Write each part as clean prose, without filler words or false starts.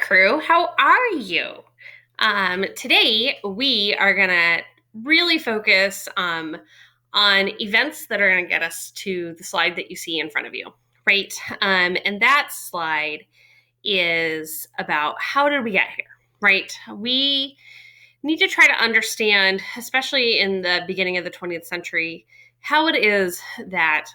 crew. How are you? Today, we are going to really focus on events that are going to get us to the slide that you see in front of you, right? And that slide is about how did we get here, right? We need to try to understand, especially in the beginning of the 20th century, how it is that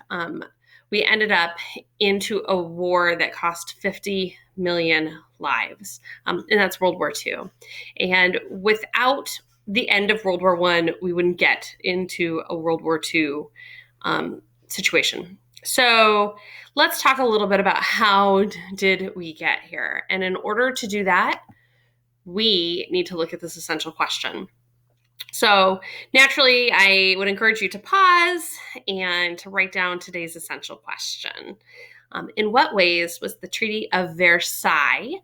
we ended up into a war that cost 50 million lives, and that's World War II. And without the end of World War I, we wouldn't get into a World War II situation. So let's talk a little bit about how did we get here. And in order to do that, we need to look at this essential question. So naturally, I would encourage you to pause and to write down today's essential question. In what ways was the Treaty of Versailles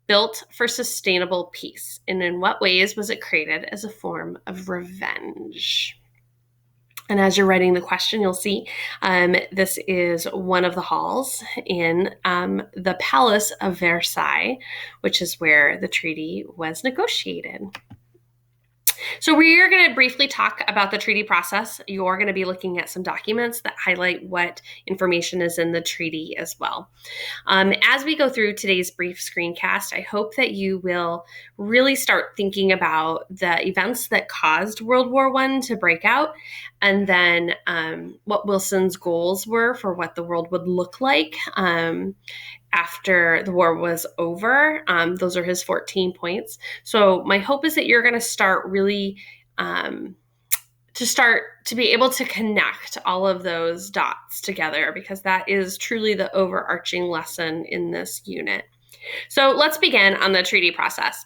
built for sustainable peace? And in what ways was it created as a form of revenge? And as you're writing the question, you'll see this is one of the halls in the Palace of Versailles, which is where the treaty was negotiated. So we're going to briefly talk about the treaty process. You're going to be looking at some documents that highlight what information is in the treaty as well. As we go through today's brief screencast, I hope that you will really start thinking about the events that caused World War I to break out, and then what Wilson's goals were for what the world would look like after the war was over. Those are his 14 points. So my hope is that you're going to start really to be able to connect all of those dots together, because that is truly the overarching lesson in this unit. So let's begin on the treaty process.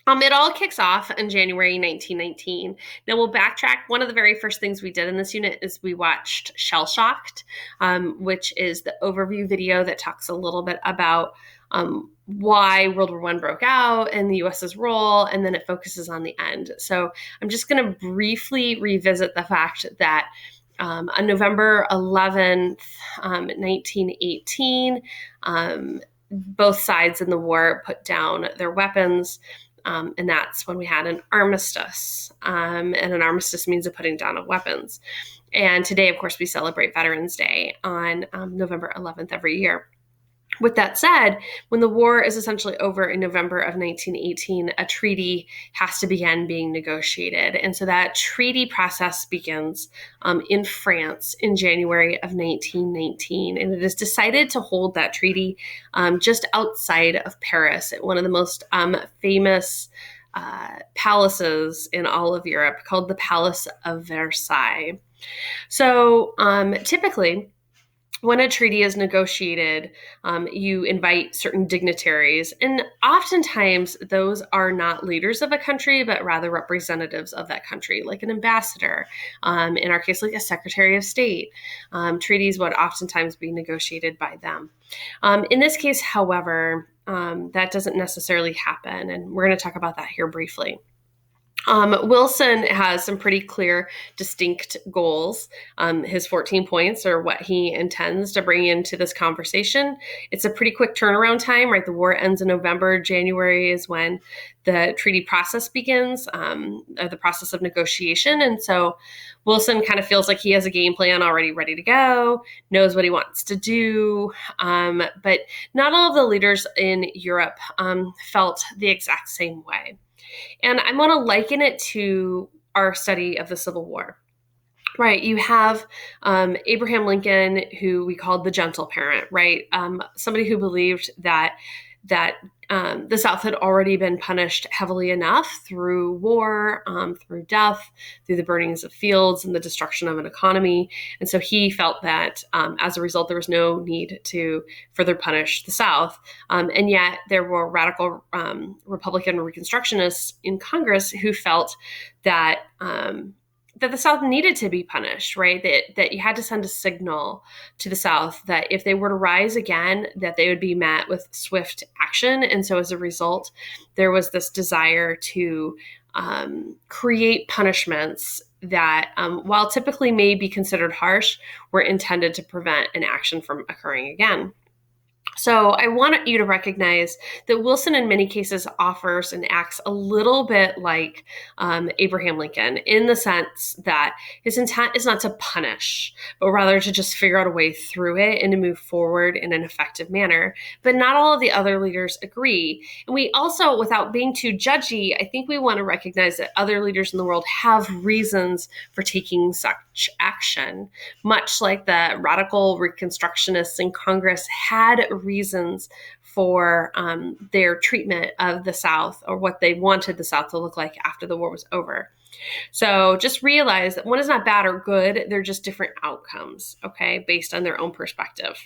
It all kicks off in January 1919. Now we'll backtrack. One of the very first things we did in this unit is we watched Shell Shocked, which is the overview video that talks a little bit about why World War I broke out and the U.S.'s role, and then it focuses on the end. So I'm just going to briefly revisit the fact that on November 11th, 1918, both sides in the war put down their weapons. And that's when we had an armistice. And an armistice means a putting down of weapons. And today, of course, we celebrate Veterans Day on November 11th every year. With that said, when the war is essentially over in November of 1918, a treaty has to begin being negotiated. And so that treaty process begins in France in January of 1919. And it is decided to hold that treaty just outside of Paris, at one of the most famous palaces in all of Europe, called the Palace of Versailles. So typically, when a treaty is negotiated, you invite certain dignitaries, and oftentimes those are not leaders of a country, but rather representatives of that country, like an ambassador, in our case, like a secretary of state. Treaties would oftentimes be negotiated by them. In this case, however, that doesn't necessarily happen, and we're going to talk about that here briefly. Wilson has some pretty clear, distinct goals. His 14 points are what he intends to bring into this conversation. It's a pretty quick turnaround time, right? The war ends in November. January is when the treaty process begins, the process of negotiation. And so Wilson kind of feels like he has a game plan already ready to go, knows what he wants to do. But not all of the leaders in Europe felt the exact same way. And I want to liken it to our study of the Civil War. Right, you have Abraham Lincoln, who we called the gentle parent, right? Somebody who believed that the South had already been punished heavily enough through war, through death, through the burnings of fields and the destruction of an economy. And so he felt that as a result, there was no need to further punish the South. And yet there were radical Republican Reconstructionists in Congress who felt that that the South needed to be punished, right? That you had to send a signal to the South that if they were to rise again, that they would be met with swift action. And so as a result, there was this desire to create punishments that, while typically may be considered harsh, were intended to prevent an action from occurring again. So I want you to recognize that Wilson in many cases offers and acts a little bit like Abraham Lincoln in the sense that his intent is not to punish, but rather to just figure out a way through it and to move forward in an effective manner. But not all of the other leaders agree. And we also, without being too judgy, I think we want to recognize that other leaders in the world have reasons for taking such action, much like the radical Reconstructionists in Congress had reasons for their treatment of the South or what they wanted the South to look like after the war was over. So just realize that one is not bad or good. They're just different outcomes, okay, based on their own perspective.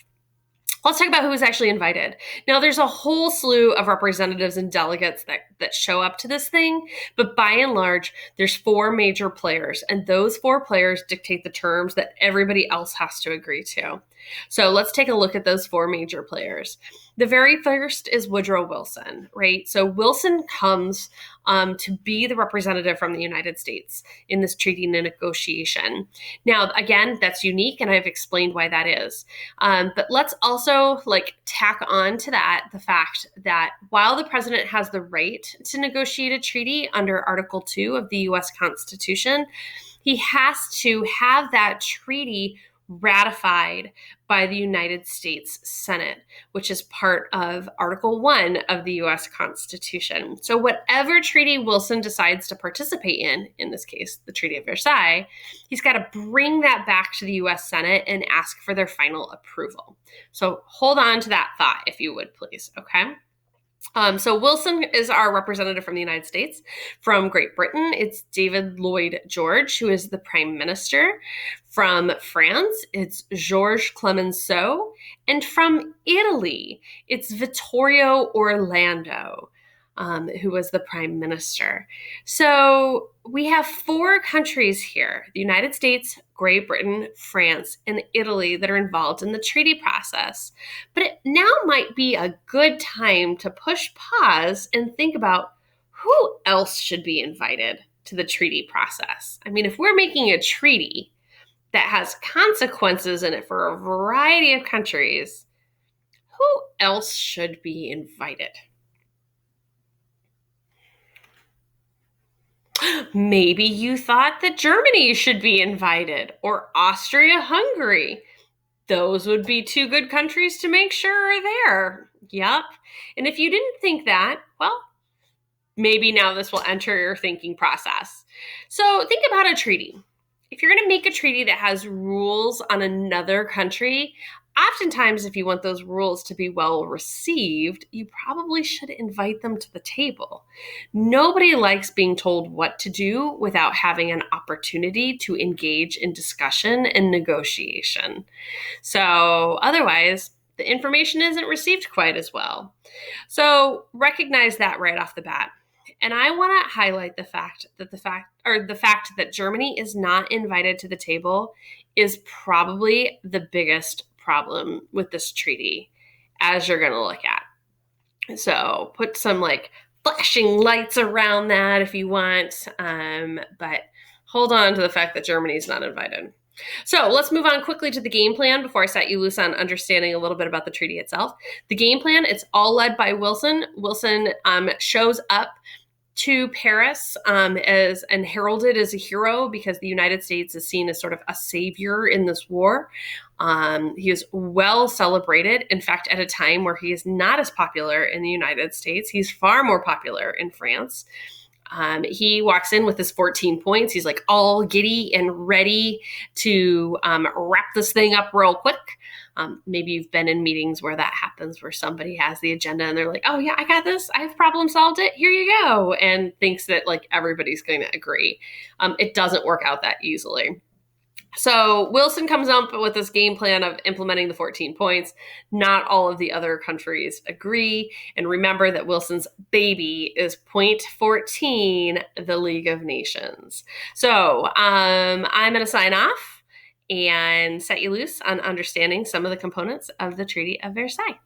Let's talk about who was actually invited. Now, there's a whole slew of representatives and delegates that show up to this thing, but by and large, there's 4 major players, and those 4 players dictate the terms that everybody else has to agree to. So let's take a look at those 4 major players. The very first is Woodrow Wilson, right? So Wilson comes to be the representative from the United States in this treaty negotiation. Now, again, that's unique, and I've explained why that is. But let's also tack on to that the fact that while the president has the right to negotiate a treaty under Article 2 of the U.S. Constitution, he has to have that treaty ratified by the United States Senate, which is part of Article 1 of the U.S. Constitution. So whatever treaty Wilson decides to participate in this case, the Treaty of Versailles, he's got to bring that back to the U.S. Senate and ask for their final approval. So hold on to that thought, if you would, please, okay? So Wilson is our representative from the United States. From Great Britain, it's David Lloyd George, who is the prime minister. From France, it's Georges Clemenceau. And from Italy, it's Vittorio Orlando, who was the prime minister. So we have 4 countries here, the United States, Great Britain, France, and Italy, that are involved in the treaty process. But it now might be a good time to push pause and think about who else should be invited to the treaty process. I mean, if we're making a treaty that has consequences in it for a variety of countries, who else should be invited? Maybe you thought that Germany should be invited, or Austria-Hungary. Those would be 2 good countries to make sure are there. Yep. And if you didn't think that, well, maybe now this will enter your thinking process. So think about a treaty. If you're going to make a treaty that has rules on another country, oftentimes if you want those rules to be well received, you probably should invite them to the table. Nobody likes being told what to do without having an opportunity to engage in discussion and negotiation. So otherwise, the information isn't received quite as well. So recognize that right off the bat. And I want to highlight the fact that Germany is not invited to the table is probably the biggest problem with this treaty, as you're going to look at. So put some flashing lights around that if you want, but hold on to the fact that Germany is not invited. So let's move on quickly to the game plan before I set you loose on understanding a little bit about the treaty itself. The game plan, it's all led by Wilson. Wilson shows up to Paris and heralded as a hero because the United States is seen as sort of a savior in this war. He is well celebrated. In fact, at a time where he is not as popular in the United States, he's far more popular in France. He walks in with his 14 points. He's all giddy and ready to wrap this thing up real quick. Maybe you've been in meetings where that happens, where somebody has the agenda and they're like, oh yeah, I got this. I've problem solved it. Here you go. And thinks that everybody's going to agree. It doesn't work out that easily. So Wilson comes up with this game plan of implementing the 14 points. Not all of the other countries agree. And remember that Wilson's baby is point 14, the League of Nations. So I'm going to sign off and set you loose on understanding some of the components of the Treaty of Versailles.